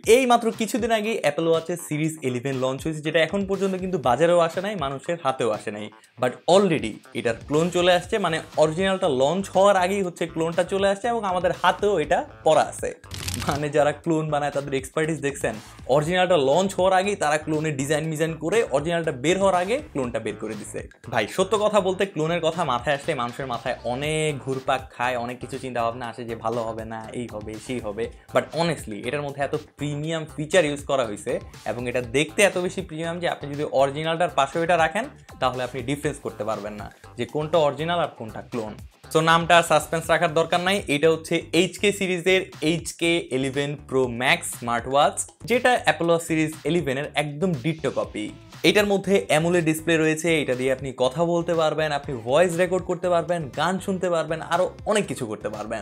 এই মাত্র কিছুদিন আগে অ্যাপল ওয়াচের সিরিজ 11 লঞ্চ হয়েছে, যেটা এখন পর্যন্ত কিন্তু বাজারেও আসে নাই, মানুষের হাতেও আসে নাই, বাট অলরেডি এটার ক্লোন চলে আসছে। মানে অরিজিনালটা লঞ্চ হওয়ার আগেই হচ্ছে ক্লোনটা চলে আসছে এবং আমাদের হাতেও এটা পড়া আছে। মানে যারা ক্লোন বানায় তাদের এক্সপার্টিস দেখছেন, অরিজিনালটা লঞ্চ হওয়ার আগেই তারা ক্লোনের ডিজাইন করে অরিজিনালটা বের হওয়ার আগে ক্লোনটা বের করে দিছে। ভাই সত্য কথা বলতে ক্লোনের কথা মাথায় আসলে মানুষের মাথায় অনেক ঘুরপাক খায়, অনেক কিছু চিন্তা ভাবনা আসে যে ভালো হবে না, এই হবে সেই হবে। বাট অনেস্টলি এটার মধ্যে এত প্রিমিয়াম ফিচার ইউজ করা হয়েছে এবং এটা দেখতে এত বেশি প্রিমিয়াম যে আপনি যদি অরিজিনালটার পাশে এটা রাখেন তাহলে আপনি ডিফারেন্স করতে পারবেন না যে কোনটা অরিজিনাল আর কোনটা ক্লোন। সো নামটা সাসপেন্স রাখার দরকার নাই, এটা হচ্ছে HK সিরিজের HK11 Pro Max smart watch, যেটা অ্যাপল ওয়াচ সিরিজ 11 এর একদম ডিট্টো কপি। এটার মধ্যে অ্যামোলেড ডিসপ্লে রয়েছে, এটা দিয়ে আপনি কথা বলতে পারবেন, আপনি ভয়েস রেকর্ড করতে পারবেন, গান শুনতে পারবেন, আরো অনেক কিছু করতে পারবেন।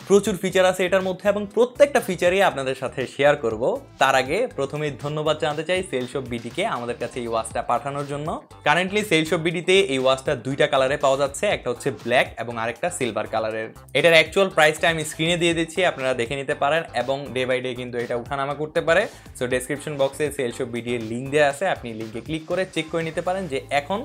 প্রচুর ফিচার আছে এটার মধ্যে এবং প্রত্যেকটা ফিচারই আপনাদের সাথে শেয়ার করব। তার আগে প্রথমেই ধন্যবাদ জানাতে চাই সেলশপ বিডিকে আমাদের কাছে এই ওয়াচটা পাঠানোর জন্য। কারেন্টলি সেলশপ বিডিতে এই ওয়াচটা দুইটা কালারে পাওয়া যাচ্ছে, একটা হচ্ছে ব্ল্যাক এবং আরেকটা সিলভার কালারের। এটার অ্যাকচুয়াল প্রাইসটা আমি স্ক্রিনে দিয়ে দিচ্ছি, আপনারা দেখে নিতে পারেন এবং ডে বাই ডে কিন্তু এটা উঠানামা করতে পারে। সো ডেসক্রিপশন বক্সে সেলশপ বিডি এর লিঙ্ক দেওয়া আছে, আপনি লিঙ্কে ক্লিক করে চেক করে নিতে পারেন যে এখন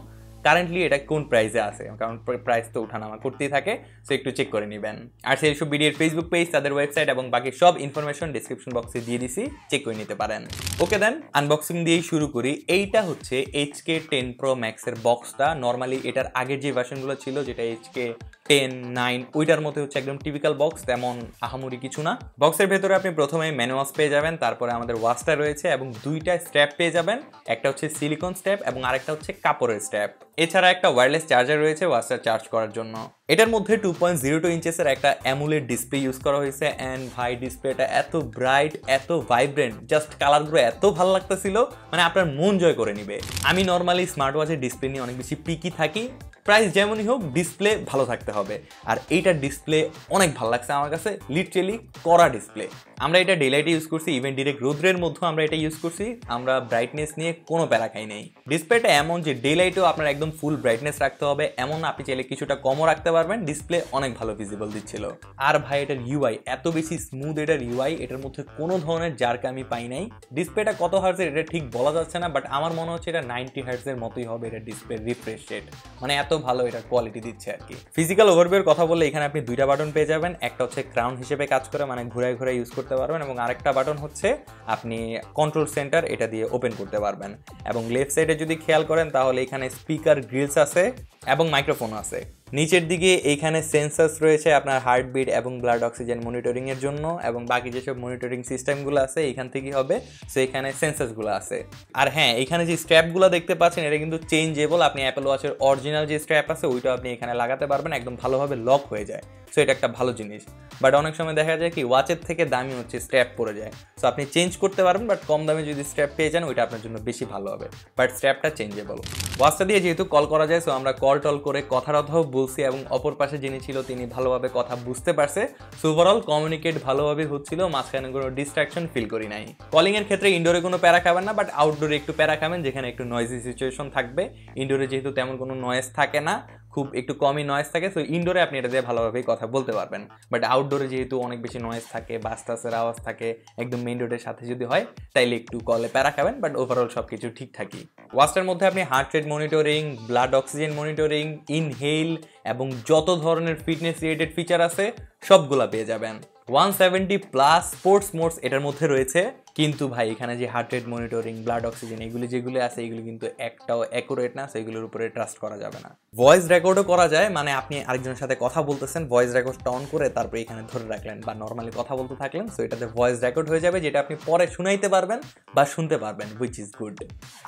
কারেন্টলি এটা কোন প্রাইসে আছে, কারণ প্রাইস তো উঠানামা করতেই থাকে, সো একটু চেক করে নেবেন। আর সেলশপ বিডি এর ফেসবুক পেজ, তাদের ওয়েবসাইট এবং বাকি সব ইনফরমেশন ডেসক্রিপশন বক্সে দিয়ে দিছি, চেক করে নিতে পারেন। ওকে দেন আনবক্সিং দিয়েই শুরু করি। এইটা হচ্ছে HK10 Pro Max এর বক্সটা। নর্মালি এটার আগের যে ভার্সনগুলো ছিল, যেটা HK10, 9 ওইটার মধ্যে হচ্ছে একদম টিপিক্যাল বক্স, তেমন আহামরি কিছু না। বক্সের ভেতরে আপনি প্রথমে ম্যানুয়ালস পেয়ে যাবেন, তারপরে আমাদের ওয়াচটা রয়েছে এবং দুইটা স্ট্র্যাপ পেয়ে যাবেন, একটা হচ্ছে সিলিকন স্ট্র্যাপ এবং আরেকটা হচ্ছে কাপড়ের স্ট্র্যাপ। এছাড়া একটা ওয়্যারলেস চার্জার রয়েছে ওয়াচটা চার্জ করার জন্য। এটার মধ্যে 2.02 ইঞ্চেসের একটা অ্যামোলেড ডিসপ্লে ইউজ করা হয়েছে অ্যান্ড ভাই ডিসপ্লেটা এত ব্রাইট, এত ভাইব্রেন্ট, জাস্ট কালারগুলো এত ভালো লাগতেছিল, মানে আপনার মন জয় করে নিবে। আমি নর্মালি স্মার্ট ওয়াচের ডিসপ্লে নিয়ে অনেক বেশি পিকি থাকি, প্রাইস যেমনই হোক ডিসপ্লে ভালো থাকতে হবে। আর এইটার ডিসপ্লে অনেক ভালো লাগছে আমার কাছে, লিটারেলি কড়া ডিসপ্লে। আমরা এটা ডেলাইটে ইউজ করছি, ইভেন ডিরেক্ট রোদ্রের মধ্যেও আমরা এটা ইউজ করছি, আমরা ব্রাইটনেস নিয়ে কোনো প্যারা খাই নেই। ডিসপ্লেটা এমন যে ডেলাইটেও আপনার একদম ফুল ব্রাইটনেস রাখতে হবে এমন না, আপনি চাইলে কিছুটা কমও রাখতে পারবেন, ডিসপ্লে অনেক ভালো ভিজিবল দিচ্ছিল। আর ভাই এটার ইউআই এত বেশি স্মুথ, এটার ইউআই, এটার মধ্যে কোনো ধরনের জার্ক আমি পাই নাই। ডিসপ্লেটা কত হার্টজের এটা ঠিক বলা যাচ্ছে না, বাট আমার মনে হচ্ছে এটা 90 হার্টজের মতোই হবে এটা ডিসপ্লে রিফ্রেশ রেট, মানে এত ভালো এটা কোয়ালিটি দিচ্ছে আর কি। ফিজিক্যাল ওভারভিউর কথা বললে এখানে আপনি দুইটা বাটন পেয়ে যাবেন, একটা হচ্ছে ক্রাউন হিসেবে কাজ করে, মানে ঘুরায় ঘুরায় ইউজ করতে পারবেন, এবং আরেকটা বাটন হচ্ছে আপনি কন্ট্রোল সেন্টার, এটা দিয়ে ওপেন করতে পারবেন। এবং লেফট সাইডে যদি খেয়াল করেন তাহলে এখানে স্পিকার গ্রিলস আছে এবং মাইক্রোফোন আছে। নিচের দিকে এইখানে সেন্সার্স রয়েছে আপনার হার্টবিট এবং ব্লাড অক্সিজেন মনিটরিং এর জন্য, এবং বাকি যেসব মনিটরিং সিস্টেমগুলো আছে এখান থেকেই হবে, সো এখানে সেন্সার্সগুলো আছে। আর হ্যাঁ, এখানে যে স্ট্র্যাপগুলো দেখতে পাচ্ছেন এটা কিন্তু চেঞ্জেবল, আপনি অ্যাপল ওয়াচের অরিজিনাল যে স্ট্র্যাপ আছে ওইটা আপনি এখানে লাগাতে পারবেন, একদম ভালোভাবে লক হয়ে যায়, সো এটা একটা ভালো জিনিস। বাট অনেক সময় দেখা যায় কি ওয়াচের থেকে দামি হচ্ছে স্ট্র্যাপ পড়ে যায়, সো আপনি চেঞ্জ করতে পারবেন, বাট কম দামে যদি স্ট্র্যাপ পেয়ে যান ওইটা আপনার জন্য বেশি ভালো হবে, বাট স্ট্র্যাপটা চেঞ্জেবল। ওয়াচটা দিয়ে যেহেতু কল করা যায়, সো আমরা কল টল করে কথার কথাও বলছি এবং অপর পাশে যিনি ছিল তিনি ভালোভাবে কথা বুঝতে পারছে, সো ওভারঅল কমিউনিকেট ভালোভাবে হচ্ছিল, মাঝখানে কোনো ডিস্ট্রাকশন ফিল করি নাই। কলিং এর ক্ষেত্রে ইনডোরে কোনো প্যারা খাবেন না, বাট আউটডোরে একটু প্যারা খাবেন, যেখানে একটু নয়েজি সিচুয়েশন থাকবে। ইনডোরে যেহেতু তেমন কোনো নয়েজ থাকে না, খুব একটু কমই নয়েজ থাকে, সো ইনডোরে আপনি এটা দিয়ে ভালোভাবেই কথা বলতে পারবেন। বাট আউটডোরে যেহেতু অনেক বেশি নয়েজ থাকে, বাস টাসের আওয়াজ থাকে, একদম মেইন রোডের সাথে যদি হয় তাইলে একটু কলে প্যারা খাবেন, বাট ওভারঅল সব কিছু ঠিকঠাকই। ওয়াচটার মধ্যে আপনি heart rate monitoring, blood oxygen monitoring, inhale এবং যত ধরনের ফিটনেস রিলেটেড ফিচার আছে সবগুলা পেয়ে যাবেন। 170+ স্পোর্টস মোডস এটার মধ্যে রয়েছে, কিন্তু ভাই এখানে যে heart rate monitoring, blood oxygen এগুলি যেগুলো আছে এগুলি কিন্তু একটাও অ্যাকুরেট না, সেগুলোর উপরে ট্রাস্ট করা যাবে না। ভয়েস রেকর্ডও করা যায়, মানে আপনি আরেকজনের সাথে কথা বলতেছেন, ভয়েস রেকর্ডটা অন করে তারপরে এখানে ধরে রাখলেন বা নর্মালি কথা বলতে থাকলেন, সো এটাতে ভয়েস রেকর্ড হয়ে যাবে, যেটা আপনি পরে শুনাইতে পারবেন বা শুনতে পারবেন, হুইচ ইজ গুড।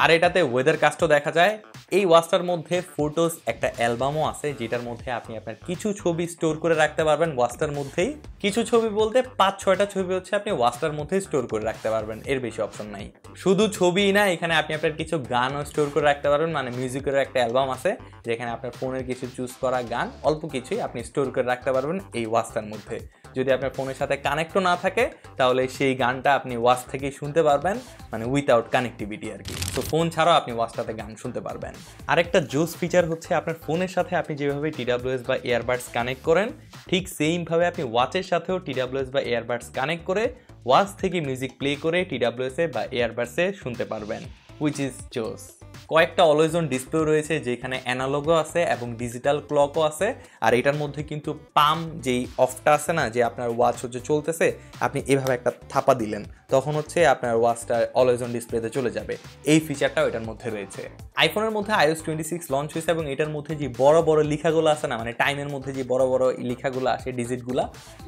আর এটাতে ওয়েদার কাস্টও দেখা যায়। এই ওয়াচটার মধ্যে ফটোস একটা অ্যালবামও আছে, যেটার মধ্যে আপনি আপনার কিছু ছবি স্টোর করে রাখতে পারবেন ওয়াচটার মধ্যেই। কিছু ছবি বলতে 5-6টা ছবি হচ্ছে আপনি ওয়াচটার মধ্যেই স্টোর করে রাখতে পারবেন, এর বেশি অপশন নাই। শুধু ছবিই না, এখানে আপনি আপনার কিছু গানও স্টোর করে রাখতে পারবেন, মানে মিউজিকের একটা অ্যালবাম আছে যেখানে আপনার ফোনের কিছু চুজ করা গান অল্প কিছুই আপনি স্টোর করে রাখতে পারবেন এই ওয়াচটার মধ্যে। যদি আপনার ফোনের সাথে কানেক্টও না থাকে তাহলে সেই গানটা আপনি ওয়াচ থেকেই শুনতে পারবেন, মানে উইথাউট কানেক্টিভিটি আর কি। তো ফোন ছাড়াও আপনি ওয়াচটাতে গান শুনতে পারবেন। আরেকটা জোস ফিচার হচ্ছে আপনার ফোনের সাথে আপনি যেভাবে TWS বা ইয়ারবাডস কানেক্ট করেন, ঠিক সেইমভাবে আপনি ওয়াচের সাথেও TWS বা ইয়ারবাডস কানেক্ট করে ওয়াচ থেকে মিউজিক প্লে করে TWS-এ বা এয়ারবাডসে শুনতে পারবেন, হুইচ ইজ জোস। কয়েকটা অলওয়েজ অন ডিসপ্লে রয়েছে যেখানে অ্যানালগও আছে এবং ডিজিটাল ক্লকও আছে। আর এটার মধ্যে কিন্তু পাম যেই অফটা আছে না, যে আপনার ওয়াচ হচ্ছে চলতেছে, আপনি এভাবে একটা থাপা দিলেন, তখন হচ্ছে আপনার ওয়াচটা অলওয়েজ অন ডিসপ্লেতে চলে যাবে। এই ফিচারটাও এটার মধ্যে রয়েছে। আইফোনের মধ্যে iOS 26 লঞ্চ হয়েছে এবং এটার মধ্যে যে বড় বড় লেখাগুলো আছে না, মানে টাইমের মধ্যে যে বড় বড় লেখাগুলো আসে, ডিজিটগুলা,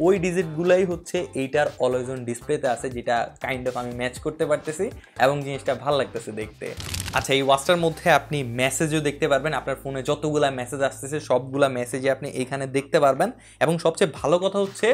ওই ডিজিটগুলাই হচ্ছে এইটার অলওয়েজ অন ডিসপ্লেতে আছে, যেটা কাইন্ড অফ আমি ম্যাচ করতে পারতেছি এবং জিনিসটা ভালো লাগতেছে দেখতে। আচ্ছা, এই ওয়াচটার মধ্যে আপনি মেসেজও দেখতে পারবেন। আপনার ফোনে যতগুলা মেসেজ আসতেছে সবগুলা মেসেজই আপনি এখানে দেখতে পারবেন এবং সবচেয়ে ভালো কথা হচ্ছে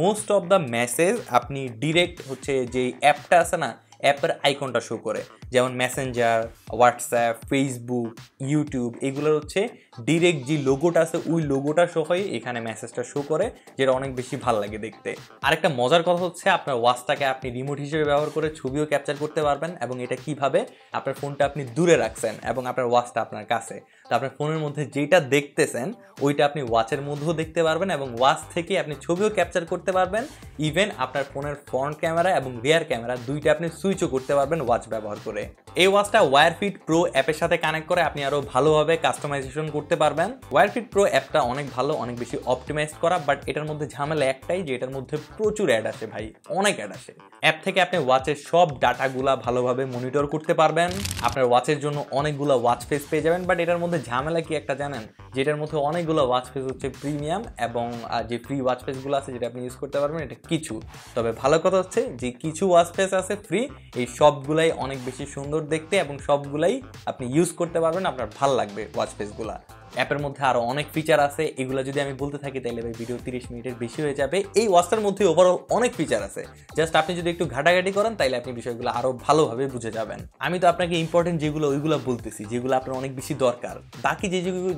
মোস্ট অফ দ্য মেসেজ আপনি ডিরেক্ট হচ্ছে যে অ্যাপটা আছে না, অ্যাপের আইকনটা শো করে, যেমন মেসেঞ্জার, হোয়াটসঅ্যাপ, ফেসবুক, ইউটিউব, এগুলোর হচ্ছে ডিরেক্ট যে লোগোটা আছে ওই লোগোটা সহই এখানে মেসেজটা শো করে, যেটা অনেক বেশি ভালো লাগে দেখতে। আরেকটা মজার কথা হচ্ছে আপনার ওয়াচটাকে আপনি রিমোট হিসেবে ব্যবহার করে ছবিও ক্যাপচার করতে পারবেন এবং এটা কিভাবে, আপনার ফোনটা আপনি দূরে রাখছেন এবং আপনার ওয়াচটা আপনার কাছে, তো আপনার ফোনের মধ্যে যেটা দেখতেছেন ওইটা আপনি ওয়াচের মধ্যেও দেখতে পারবেন এবং ওয়াচ থেকে আপনি ছবিও ক্যাপচার করতে পারবেন। ইভেন আপনার ফোনের ফ্রন্ট ক্যামেরা এবং রিয়ার ক্যামেরা দুইটা আপনি সুইচও করতে পারবেন ওয়াচ ব্যবহার করে। এই ওয়াচটা ওয়্যারফিট প্রো অ্যাপের সাথে কানেক্ট করে আপনি আরও ভালোভাবে কাস্টমাইজেশন করতে পারবেন। ওয়্যারফিট প্রো অ্যাপটা অনেক ভালো, অনেক বেশি অপটিমাইজ করা, বাট এটার মধ্যে ঝামেলা একটাই যে এটার মধ্যে প্রচুর অ্যাড আসে ভাই, অনেক অ্যাড আসে। অ্যাপ থেকে আপনি ওয়াচের সব ডাটাগুলা ভালোভাবে মনিটর করতে পারবেন, আপনার ওয়াচের জন্য অনেকগুলো ওয়াচ ফেস পেয়ে যাবেন। বাট এটার মধ্যে ঝামেলা কি একটা জানেন, যেটার মধ্যে অনেকগুলো ওয়াচ ফেস হচ্ছে প্রিমিয়াম এবং যে ফ্রি ওয়াচ ফেসগুলো আছে যেটা আপনি ইউজ করতে পারবেন এটা কিছু। তবে ভালো কথা হচ্ছে যে কিছু ওয়াচ ফেস আছে ফ্রি, এই সবগুলাই অনেক বেশি সুন্দর দেখতে এবং সবগুলাই আপনি ইউজ করতে পারবেন, আপনার ভালো লাগবে ওয়াচ ফেসগুলা। অ্যাপের মধ্যে আরও অনেক ফিচার আছে, এগুলো যদি আমি বলতে থাকি তাহলে ভিডিও 30 মিনিটের বেশি হয়ে যাবে। এই ওয়াচটার মধ্যে ওভারঅল অনেক ফিচার আছে, জাস্ট আপনি যদি একটু ঘাটাঘাটি করেন তাহলে আপনি বিষয়গুলো আরও ভালোভাবে বুঝে যাবেন। আমি তো আপনাকে ইম্পর্টেন্ট যেগুলো ওইগুলো বলতেছি, যেগুলো আপনার অনেক বেশি দরকার। বাকি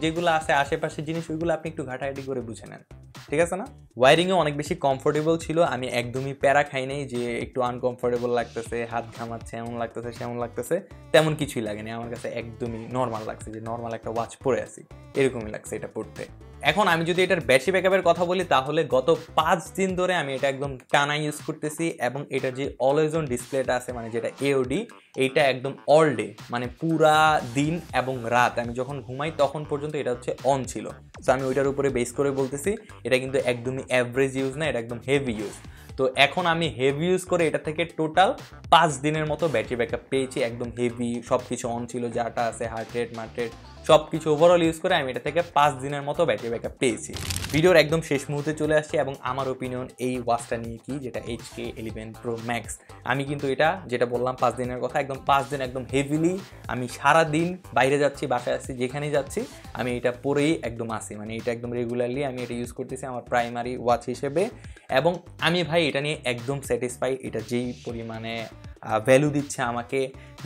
যেগুলো আছে আশেপাশের জিনিস ওইগুলো আপনি একটু ঘাটাঘাটি করে বুঝে নেন, ঠিক আছে না? ওয়ারিংও অনেক বেশি কমফোর্টেবল ছিল, আমি একদমই প্যারা খাই নাই যে একটু আনকমফোর্টেবল লাগতেছে, হাত ঘামাচ্ছে, এমন লাগতেছে সেমন লাগতেছে, তেমন কিছুই লাগেনি। আমার কাছে একদমই নর্মাল লাগছে, যে নর্মাল একটা ওয়াচ পরে আছি এরকমই লাগছে এটা পড়তে। এখন আমি যদি এটার ব্যাটারি ব্যাকআপের কথা বলি তাহলে গত 5 দিন ধরে আমি এটা একদম টানা ইউজ করতেছি এবং এটার যে অলওয়েজ অন ডিসপ্লেটা আছে, মানে যেটা AOD, এইটা একদম অল ডে, মানে পুরা দিন এবং রাত আমি যখন ঘুমাই তখন পর্যন্ত এটা হচ্ছে অন ছিল। সো আমি ওইটার উপরে বেস করে বলতেছি এটা কিন্তু একদমই অ্যাভারেজ ইউজ না, এটা একদম হেভি ইউজ। তো এখন আমি হেভি ইউজ করে এটা থেকে টোটাল 5 দিনের মতো ব্যাটারি ব্যাকআপ পেয়েছি, একদম হেভি, সব কিছু অন ছিল, যাটা আছে হার্ট রেট, মার্ট রেট, সব কিছু ওভারঅল ইউজ করে আমি এটা থেকে 5 দিনের মতো ব্যাটারি ব্যাকআপ পেয়েছি। ভিডিওর একদম শেষ মুহূর্তে চলে আসছি এবং আমার ওপিনিয়ন এই ওয়াচটা নিয়ে কি, যেটা HK11 Pro Max। আমি কিন্তু এটা যেটা বললাম 5 দিনের কথা, একদম 5 দিন একদম হেভিলি আমি সারা দিন বাইরে যাচ্ছি, বাসায় আসছি, যেখানেই যাচ্ছি আমি এটা পরেই একদম আসি, মানে এটা একদম রেগুলারলি আমি এটা ইউজ করতেছি আমার প্রাইমারি ওয়াচ হিসেবে এবং আমি ভাই এটা নিয়ে একদম স্যাটিসফাই। এটা যেই পরিমাণে ভ্যালু দিচ্ছে আমাকে,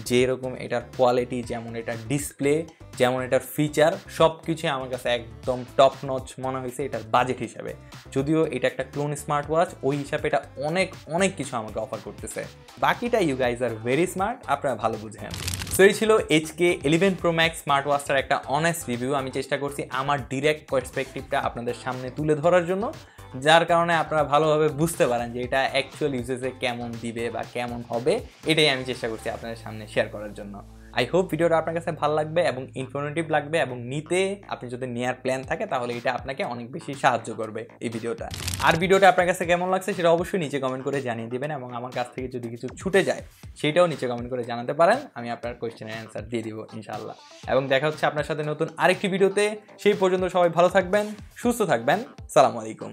যেরকম এটার কোয়ালিটি, যেমন এটার ডিসপ্লে, যেমন এটার ফিচার, সব কিছু আমার কাছে একদম টপ নচ মনে হয়েছে এটার বাজেট হিসাবে। যদিও এটা একটা ক্লোন স্মার্ট ওয়াচ, ওই হিসাবে এটা অনেক অনেক কিছু আমাকে অফার করতেছে। বাকিটা you guys are very smart, আপনারা ভালো বুঝেন। সো এই ছিল HK11 Pro Max স্মার্ট ওয়াচটার একটা অনেস্ট রিভিউ। আমি চেষ্টা করছি আমার ডিরেক্ট পার্সপেক্টিভটা আপনাদের সামনে তুলে ধরার জন্য, যার কারণে আপনারা ভালোভাবে বুঝতে পারেন যে এটা অ্যাকচুয়াল ইউজেসে কেমন দিবে বা কেমন হবে, এটাই আমি চেষ্টা করছি আপনাদের সামনে শেয়ার করার জন্য। আই হোপ ভিডিওটা আপনার কাছে ভালো লাগবে এবং ইনফরমেটিভ লাগবে এবং নিতে আপনি যদি নেওয়ার প্ল্যান থাকে তাহলে এটা আপনাকে অনেক বেশি সাহায্য করবে এই ভিডিওটা। আর ভিডিওটা আপনার কাছে কেমন লাগছে সেটা অবশ্যই নিচে কমেন্ট করে জানিয়ে দিবেন এবং আমার কাছ থেকে যদি কিছু ছুটে যায় সেটাও নিচে কমেন্ট করে জানাতে পারেন, আমি আপনার কোয়েশ্চেনের অ্যান্সার দিয়ে দিব ইনশাআল্লাহ। এবং দেখা হচ্ছে আপনার সাথে নতুন আরেকটি ভিডিওতে। সেই পর্যন্ত সবাই ভালো থাকবেন, সুস্থ থাকবেন। সালামু আলাইকুম।